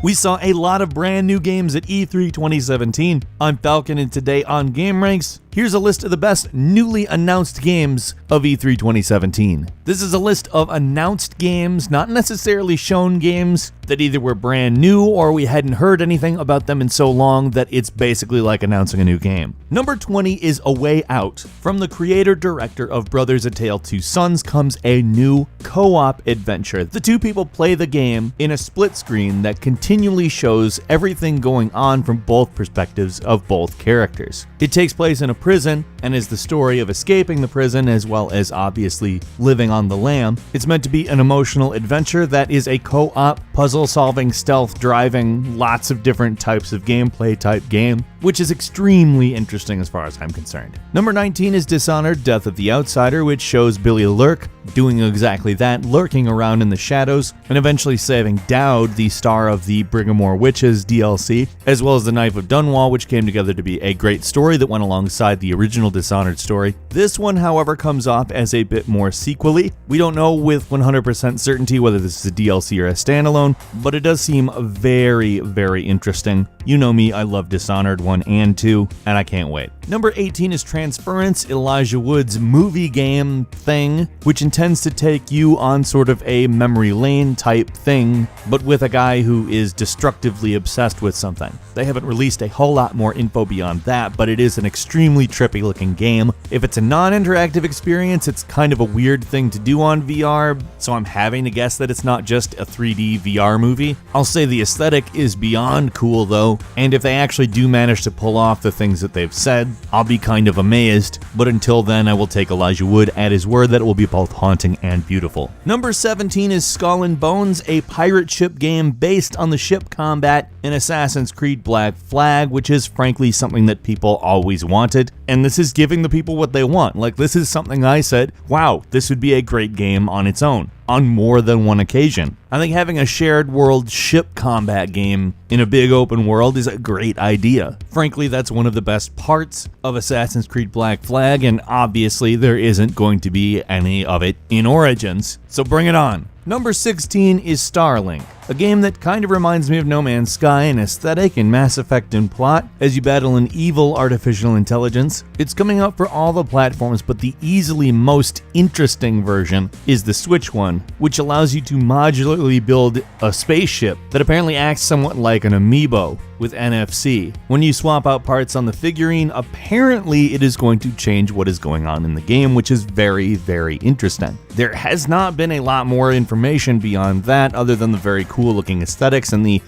We saw a lot of brand new games at E3 2017. I'm Falcon, and today on gameranx, here's a list of the best newly announced games of E3 2017. This is a list of announced games, not necessarily shown games, that either were brand new or we hadn't heard anything about them in so long that it's basically like announcing a new game. Number 20 is A Way Out. From the creator-director of Brothers: A Tale of Two Sons comes a new co-op adventure. The two people play the game in a split screen that continually shows everything going on from both perspectives of both characters. It takes place in a prison and is the story of escaping the prison as well as obviously living on the lam. It's meant to be an emotional adventure that is a co-op, puzzle-solving, stealth-driving, lots of different types of gameplay type game, which is extremely interesting as far as I'm concerned. Number 19 is Dishonored: Death of the Outsider, which shows Billy Lurk doing exactly that, lurking around in the shadows, and eventually saving Dowd, the star of the Brigamore Witches DLC, as well as the Knife of Dunwall, which came together to be a great story that went alongside the original Dishonored story. This one, however, comes off as a bit more sequel-y. We don't know with 100% certainty whether this is a DLC or a standalone, but it does seem very, very interesting. You know me, I love Dishonored 1 and 2, and I can't wait. Number 18 is Transference, Elijah Wood's movie game thing, which intends to take you on sort of a memory lane type thing, but with a guy who is destructively obsessed with something. They haven't released a whole lot more info beyond that, but it is an extremely trippy looking game. If it's a non-interactive experience, it's kind of a weird thing to do on VR, so I'm having to guess that it's not just a 3D VR movie. I'll say the aesthetic is beyond cool though, and if they actually do manage to pull off the things that they've said, I'll be kind of amazed, but until then I will take Elijah Wood at his word that it will be both haunting and beautiful. Number 17 is Skull and Bones, a pirate ship game based on the ship combat in Assassin's Creed Black Flag, which is frankly something that people always wanted, and this is giving the people what they want. Like, this is something I said, wow, this would be a great game on its own, on more than one occasion. I think having a shared world ship combat game in a big open world is a great idea. Frankly, that's one of the best parts of Assassin's Creed Black Flag, and obviously there isn't going to be any of it in Origins, so bring it on. Number 16 is Starlink, a game that kind of reminds me of No Man's Sky in aesthetic and Mass Effect in plot, as you battle an evil artificial intelligence. It's coming out for all the platforms, but the easily most interesting version is the Switch one, which allows you to modularly build a spaceship that apparently acts somewhat like an amiibo with NFC. When you swap out parts on the figurine, apparently it is going to change what is going on in the game, which is very, very interesting. There has not been a lot more information beyond that, other than the very cool looking aesthetics and the,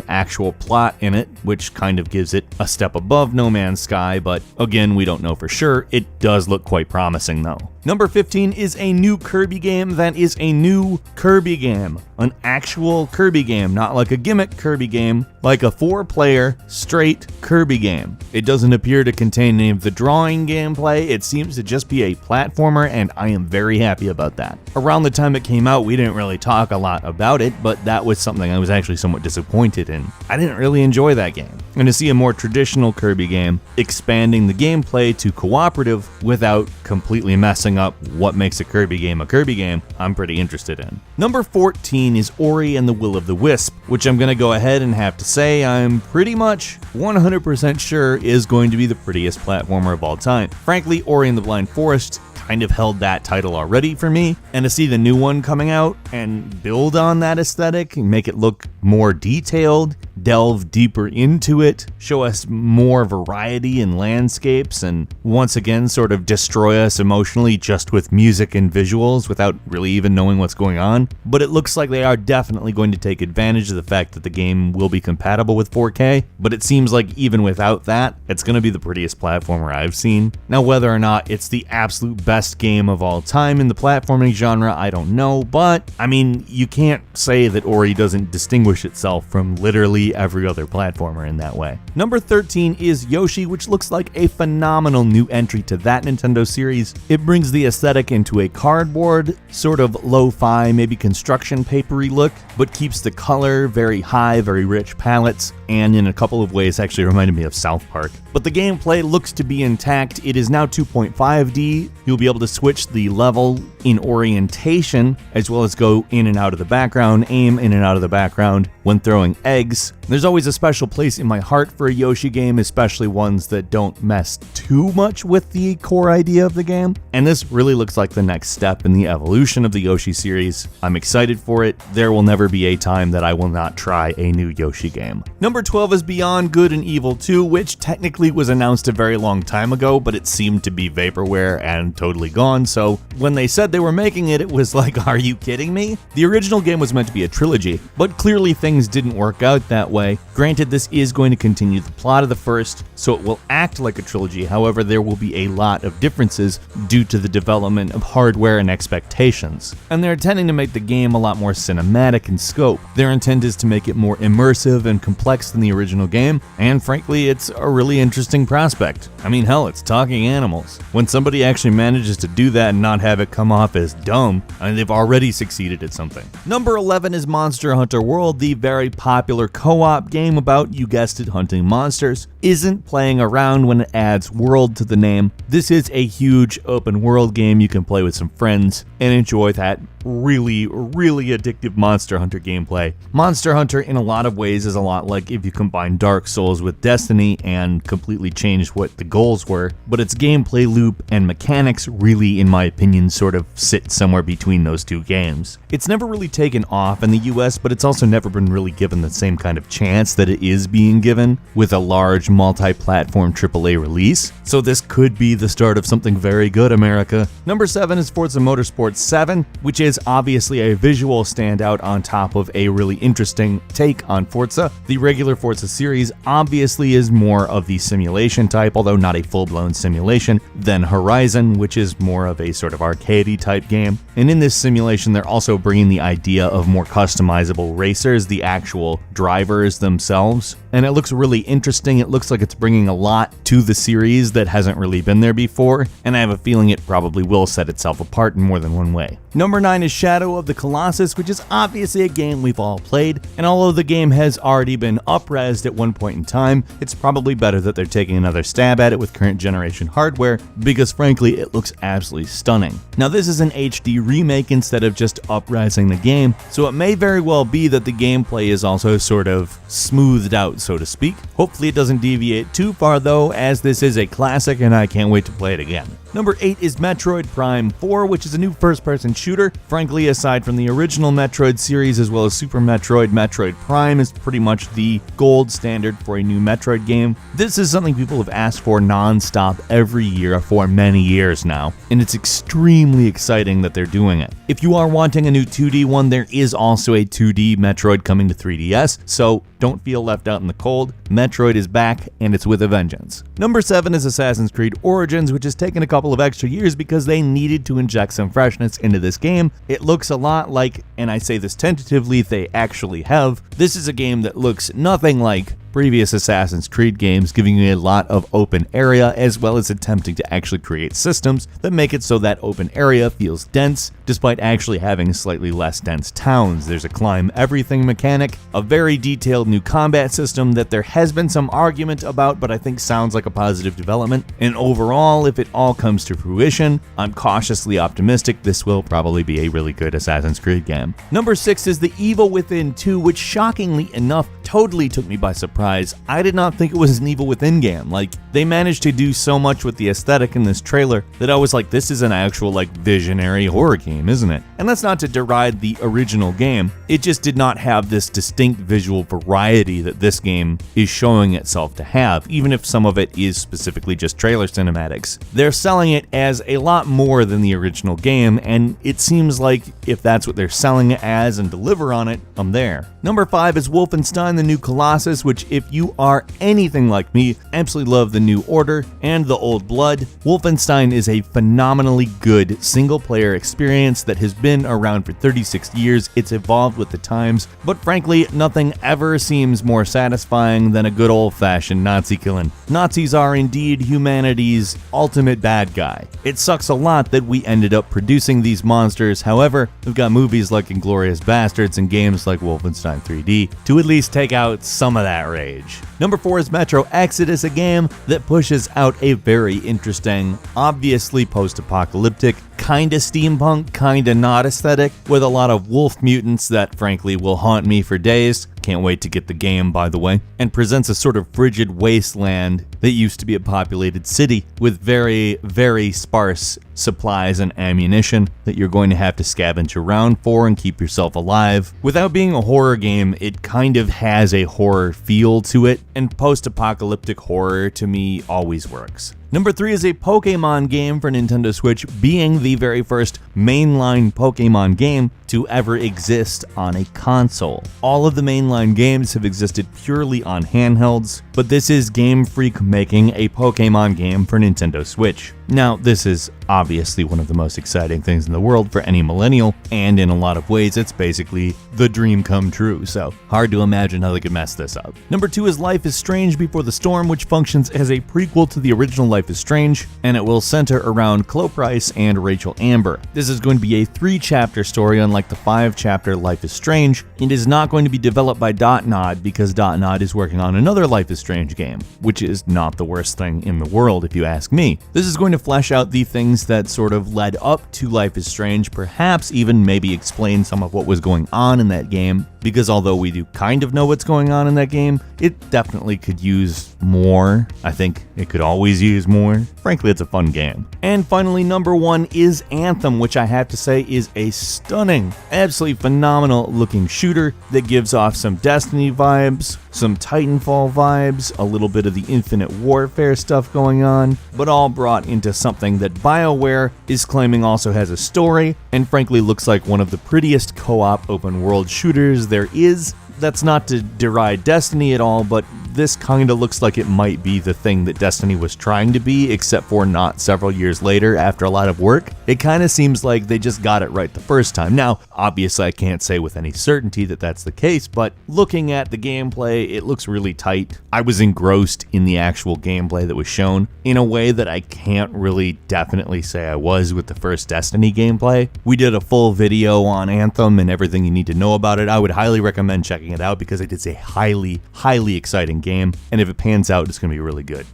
actual plot in it, which kind of gives it a step above No Man's Sky, but again, we don't know for sure. It does look quite promising though. Number 15 is a new Kirby game that is a new Kirby game. An actual Kirby game, not like a gimmick Kirby game, like a 4-player, straight Kirby game. It doesn't appear to contain any of the drawing gameplay, it seems to just be a platformer, and I am very happy about that. Around the time it came out, we didn't really talk a lot about it, but that was something I was actually somewhat disappointed in. I didn't really enjoy that game. And to see a more traditional Kirby game expanding the gameplay to cooperative without completely messing up what makes a Kirby game, I'm pretty interested in. Number 14 is Ori and the Will of the Wisp, which I'm going to go ahead and have to say I'm pretty much 100% sure is going to be the prettiest platformer of all time. Frankly, Ori and the Blind Forest kind of held that title already for me, and to see the new one coming out and build on that aesthetic and make it look more detailed, delve deeper into it, show us more variety in landscapes, and once again sort of destroy us emotionally just with music and visuals without really even knowing what's going on. But it looks like they are definitely going to take advantage of the fact that the game will be compatible with 4K, but it seems like even without that, it's going to be the prettiest platformer I've seen. Now, whether or not it's the absolute best game of all time in the platforming genre, I don't know, but I mean, you can't say that Ori doesn't distinguish itself from literally every other platformer in that way. Number 13 is Yoshi, which looks like a phenomenal new entry to that Nintendo series. It brings the aesthetic into a cardboard, sort of lo-fi, maybe construction papery look, but keeps the color very high, very rich palettes, and in a couple of ways actually reminded me of South Park. But the gameplay looks to be intact. It is now 2.5D. You'll be able to switch the level in orientation, as well as go in and out of the background, aim in and out of the background when throwing eggs. There's always a special place in my heart for a Yoshi game, especially ones that don't mess too much with the core idea of the game, and this really looks like the next step in the evolution of the Yoshi series. I'm excited for it. There will never be a time that I will not try a new Yoshi game. Number 12 is Beyond Good and Evil 2, which technically was announced a very long time ago, but it seemed to be vaporware and totally gone, so when they said they were making it, it was like, are you kidding me? The original game was meant to be a trilogy, but clearly things didn't work out that way. Granted, this is going to continue the plot of the first, so it will act like a trilogy. However, there will be a lot of differences due to the development of hardware and expectations. And they're intending to make the game a lot more cinematic in scope. Their intent is to make it more immersive and complex than the original game, and frankly, it's a really interesting prospect. I mean, hell, it's talking animals. When somebody actually manages to do that and not have it come off as dumb, I mean, they've already succeeded at something. Number 11 is Monster Hunter World, the very popular co-op game about, you guessed it, hunting monsters. Isn't playing around when it adds world to the name. This is a huge open world game you can play with some friends and enjoy that really addictive Monster Hunter gameplay. Monster Hunter in a lot of ways is a lot like if you combine Dark Souls with Destiny and completely changed what the goals were, but its gameplay loop and mechanics really, in my opinion, sort of sit somewhere between those two games. It's never really taken off in the US, but it's also never been really given the same kind of chance that it is being given with a large multi-platform AAA release, so this could be the start of something very good, America. Number 7 is Forza Motorsport 7, which is obviously a visual standout on top of a really interesting take on Forza. The regular Forza series obviously is more of the simulation type, although not a full-blown simulation, than Horizon, which is more of a sort of arcadey type game. And in this simulation, they're also bringing the idea of more customizable racers, the actual drivers themselves. And it looks really interesting. It looks like it's bringing a lot to the series that hasn't really been there before, and I have a feeling it probably will set itself apart in more than one way. Number 9 is Shadow of the Colossus, which is obviously a game we've all played, and although the game has already been up-resed at one point in time, it's probably better that they're taking another stab at it with current generation hardware, because frankly, it looks absolutely stunning. Now this is an HD remake instead of just up-resing the game, so it may very well be that the gameplay is also sort of smoothed out, so to speak. Hopefully it doesn't deviate too far though, as this is a classic and I can't wait to play it again. Number 8 is Metroid Prime 4, which is a new first-person shooter. Frankly, aside from the original Metroid series as well as Super Metroid, Metroid Prime is pretty much the gold standard for a new Metroid game. This is something people have asked for non-stop every year for many years now, and it's extremely exciting that they're doing it. If you are wanting a new 2D one, there is also a 2D Metroid coming to 3DS, so don't feel left out in the cold. Metroid is back, and it's with a vengeance. Number 7 is Assassin's Creed Origins, which has taken a couple of extra years because they needed to inject some freshness into this game. It looks a lot like, and I say this tentatively, they actually have. This is a game that looks nothing like previous Assassin's Creed games, giving you a lot of open area as well as attempting to actually create systems that make it so that open area feels dense despite actually having slightly less dense towns. There's a climb everything mechanic, a very detailed new combat system that there has been some argument about, but I think sounds like a positive development. And overall, if it all comes to fruition, I'm cautiously optimistic this will probably be a really good Assassin's Creed game. Number 6 is The Evil Within 2, which shockingly enough totally took me by surprise. I did not think it was an Evil Within game. Like, they managed to do so much with the aesthetic in this trailer that I was like, this is an actual like visionary horror game, isn't it? And that's not to deride the original game. It just did not have this distinct visual variety that this game is showing itself to have, even if some of it is specifically just trailer cinematics. They're selling it as a lot more than the original game, and it seems like if that's what they're selling it as and deliver on it, I'm there. Number 5 is Wolfenstein: The New Colossus, which if you are anything like me, absolutely love the New Order and the Old Blood. Wolfenstein is a phenomenally good single-player experience that has been around for 36 years. It's evolved with the times, but frankly, nothing ever seems more satisfying than a good old-fashioned Nazi killing. Nazis are indeed humanity's ultimate bad guy. It sucks a lot that we ended up producing these monsters. However, we've got movies like Inglourious Bastards and games like Wolfenstein 3D to at least take take out some of that rage. Number 4 is Metro Exodus, a game that pushes out a very interesting, obviously post-apocalyptic, kinda steampunk, kinda not aesthetic, with a lot of wolf mutants that frankly will haunt me for days. Can't wait to get the game, by the way, and presents a sort of frigid wasteland that used to be a populated city with very, very sparse supplies and ammunition that you're going to have to scavenge around for and keep yourself alive. Without being a horror game, it kind of has a horror feel to it, and post-apocalyptic horror to me always works. Number 3 is a Pokemon game for Nintendo Switch, being the very first mainline Pokemon game to ever exist on a console. All of the mainline games have existed purely on handhelds, but this is Game Freak making a Pokemon game for Nintendo Switch. Now, this is obviously one of the most exciting things in the world for any millennial, and in a lot of ways it's basically the dream come true, so hard to imagine how they could mess this up. Number 2 is Life is Strange Before the Storm, which functions as a prequel to the original Life is Strange, and it will center around Cloprice and Rachel Amber. This is going to be a 3-chapter story, unlike the 5-chapter Life is Strange. It is not going to be developed by Dotnod because Dotnod is working on another Life is Strange game, which is not the worst thing in the world if you ask me. This is going to flesh out the things that sort of led up to Life is Strange, perhaps even maybe explain some of what was going on in that game, because although we do kind of know what's going on in that game, it definitely could use more. I think it could always use more. Frankly, it's a fun game. And finally, number 1 is Anthem, which I have to say is a stunning, absolutely phenomenal looking shooter that gives off some Destiny vibes, some Titanfall vibes, a little bit of the Infinite Warfare stuff going on, but all brought into something that BioWare is claiming also has a story, and frankly looks like one of the prettiest co-op open world shooters there is. That's not to deride Destiny at all, but this kind of looks like it might be the thing that Destiny was trying to be, except for not several years later after a lot of work. It kind of seems like they just got it right the first time. Now, obviously I can't say with any certainty that that's the case, but looking at the gameplay, it looks really tight. I was engrossed in the actual gameplay that was shown in a way that I can't really definitely say I was with the first Destiny gameplay. We did a full video on Anthem and everything you need to know about it. I would highly recommend checking it out because it is a highly, highly exciting game, and if it pans out, it's going to be really good.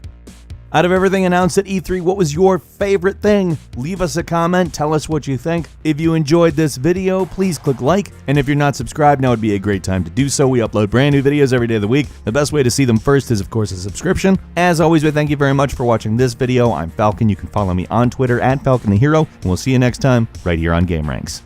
Out of everything announced at E3, what was your favorite thing? Leave us a comment, tell us what you think. If you enjoyed this video, please click like, and if you're not subscribed, now would be a great time to do so. We upload brand new videos every day of the week. The best way to see them first is, of course, a subscription. As always, we thank you very much for watching this video. I'm Falcon. You can follow me on Twitter at Falcon the Hero, and we'll see you next time right here on gameranx.